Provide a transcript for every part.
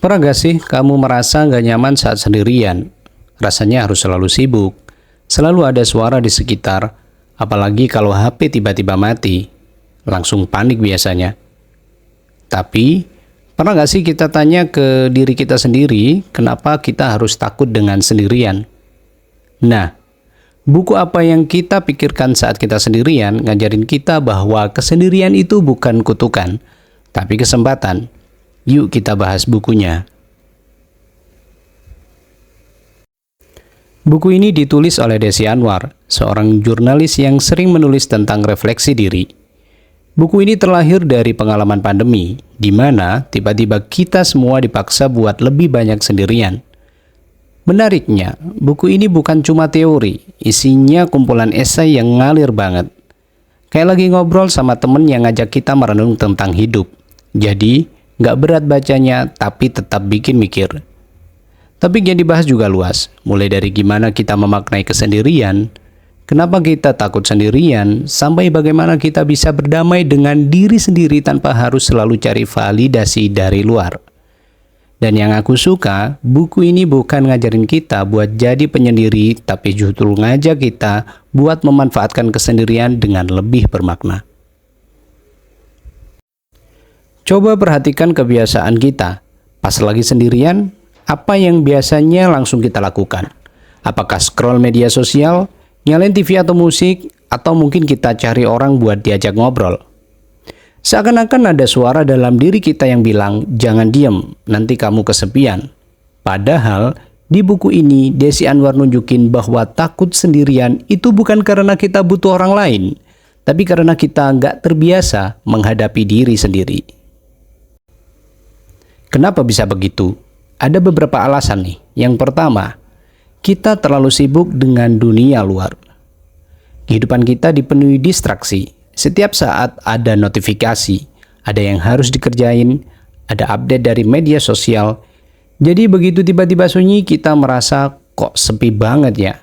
Pernah gak sih kamu merasa gak nyaman saat sendirian? Rasanya harus selalu sibuk, selalu ada suara di sekitar, apalagi kalau HP tiba-tiba mati. Langsung panik biasanya. Tapi, pernah gak sih kita tanya ke diri kita sendiri, kenapa kita harus takut dengan sendirian? Nah, buku apa yang kita pikirkan saat kita sendirian ngajarin kita bahwa kesendirian itu bukan kutukan, tapi kesempatan. Yuk kita bahas bukunya. Buku ini ditulis oleh Desi Anwar, seorang jurnalis yang sering menulis tentang refleksi diri. Buku ini terlahir dari pengalaman pandemi, di mana tiba-tiba kita semua dipaksa buat lebih banyak sendirian. Menariknya, buku ini bukan cuma teori, isinya kumpulan esai yang ngalir banget. Kayak lagi ngobrol sama temen yang ngajak kita merenung tentang hidup. Jadi, nggak berat bacanya, tapi tetap bikin mikir. Topik yang dibahas juga luas, mulai dari gimana kita memaknai kesendirian, kenapa kita takut sendirian, sampai bagaimana kita bisa berdamai dengan diri sendiri tanpa harus selalu cari validasi dari luar. Dan yang aku suka, buku ini bukan ngajarin kita buat jadi penyendiri, tapi justru ngajak kita buat memanfaatkan kesendirian dengan lebih bermakna. Coba perhatikan kebiasaan kita. Pas lagi sendirian, apa yang biasanya langsung kita lakukan? Apakah scroll media sosial, nyalain TV atau musik, atau mungkin kita cari orang buat diajak ngobrol? Seakan-akan ada suara dalam diri kita yang bilang, jangan diem, nanti kamu kesepian. Padahal, di buku ini, Desi Anwar nunjukin bahwa takut sendirian itu bukan karena kita butuh orang lain, tapi karena kita nggak terbiasa menghadapi diri sendiri. Kenapa bisa begitu? Ada beberapa alasan nih. Yang pertama, kita terlalu sibuk dengan dunia luar. Kehidupan kita dipenuhi distraksi. Setiap saat ada notifikasi, ada yang harus dikerjain, ada update dari media sosial. Jadi begitu tiba-tiba sunyi, kita merasa kok sepi banget ya.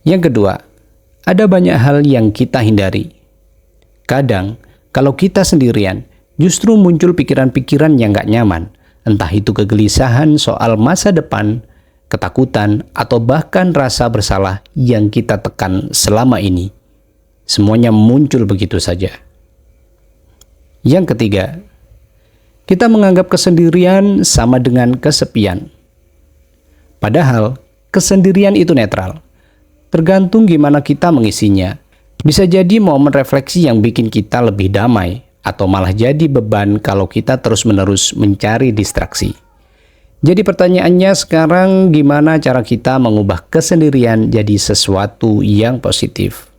Yang kedua, ada banyak hal yang kita hindari. Kadang, kalau kita sendirian, justru muncul pikiran-pikiran yang gak nyaman. Entah itu kegelisahan soal masa depan, ketakutan, atau bahkan rasa bersalah yang kita tekan selama ini. Semuanya muncul begitu saja. Yang ketiga, kita menganggap kesendirian sama dengan kesepian. Padahal, kesendirian itu netral. Tergantung gimana kita mengisinya. Bisa jadi momen refleksi yang bikin kita lebih damai, atau malah jadi beban kalau kita terus-menerus mencari distraksi. Jadi pertanyaannya sekarang, gimana cara kita mengubah kesendirian jadi sesuatu yang positif?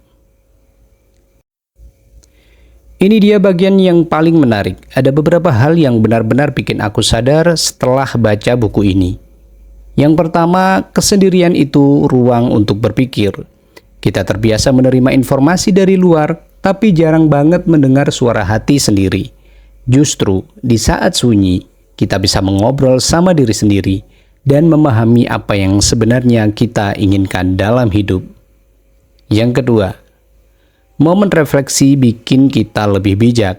Ini dia bagian yang paling menarik. Ada beberapa hal yang benar-benar bikin aku sadar setelah baca buku ini. Yang pertama, kesendirian itu ruang untuk berpikir. Kita terbiasa menerima informasi dari luar, tapi jarang banget mendengar suara hati sendiri. Justru di saat sunyi, kita bisa mengobrol sama diri sendiri dan memahami apa yang sebenarnya kita inginkan dalam hidup. Yang kedua, momen refleksi bikin kita lebih bijak.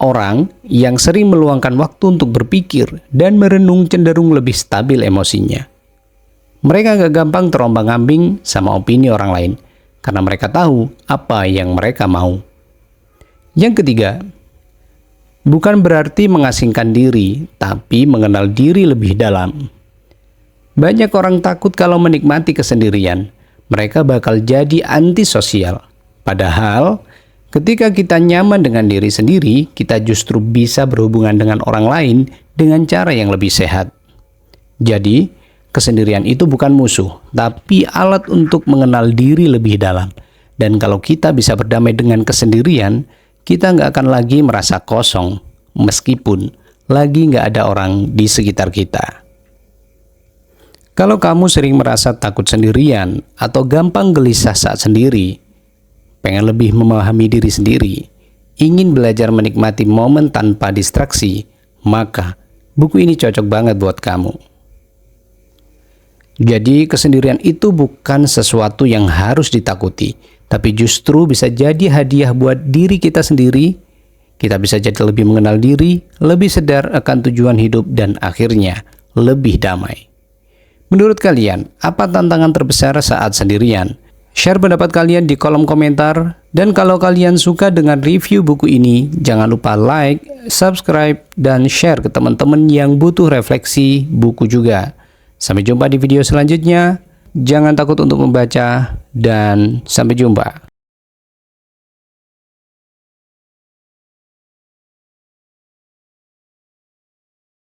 Orang yang sering meluangkan waktu untuk berpikir dan merenung cenderung lebih stabil emosinya. Mereka gak gampang terombang-ambing sama opini orang lain, karena mereka tahu apa yang mereka mau. Yang ketiga, bukan berarti mengasingkan diri, tapi mengenal diri lebih dalam. Banyak orang takut kalau menikmati kesendirian, mereka bakal jadi antisosial. Padahal, ketika kita nyaman dengan diri sendiri, kita justru bisa berhubungan dengan orang lain dengan cara yang lebih sehat. Jadi, kesendirian itu bukan musuh, tapi alat untuk mengenal diri lebih dalam. Dan kalau kita bisa berdamai dengan kesendirian, kita nggak akan lagi merasa kosong, meskipun lagi nggak ada orang di sekitar kita. Kalau kamu sering merasa takut sendirian, atau gampang gelisah saat sendiri, pengen lebih memahami diri sendiri, ingin belajar menikmati momen tanpa distraksi, maka buku ini cocok banget buat kamu. Jadi kesendirian itu bukan sesuatu yang harus ditakuti, tapi justru bisa jadi hadiah buat diri kita sendiri. kita bisa jadi lebih mengenal diri, lebih sadar akan tujuan hidup, dan akhirnya lebih damai. Menurut kalian, apa tantangan terbesar saat sendirian? Share pendapat kalian di kolom komentar, dan kalau kalian suka dengan review buku ini, jangan lupa like, subscribe, dan share ke teman-teman yang butuh refleksi buku juga. Sampai jumpa di video selanjutnya, jangan takut untuk membaca, dan sampai jumpa.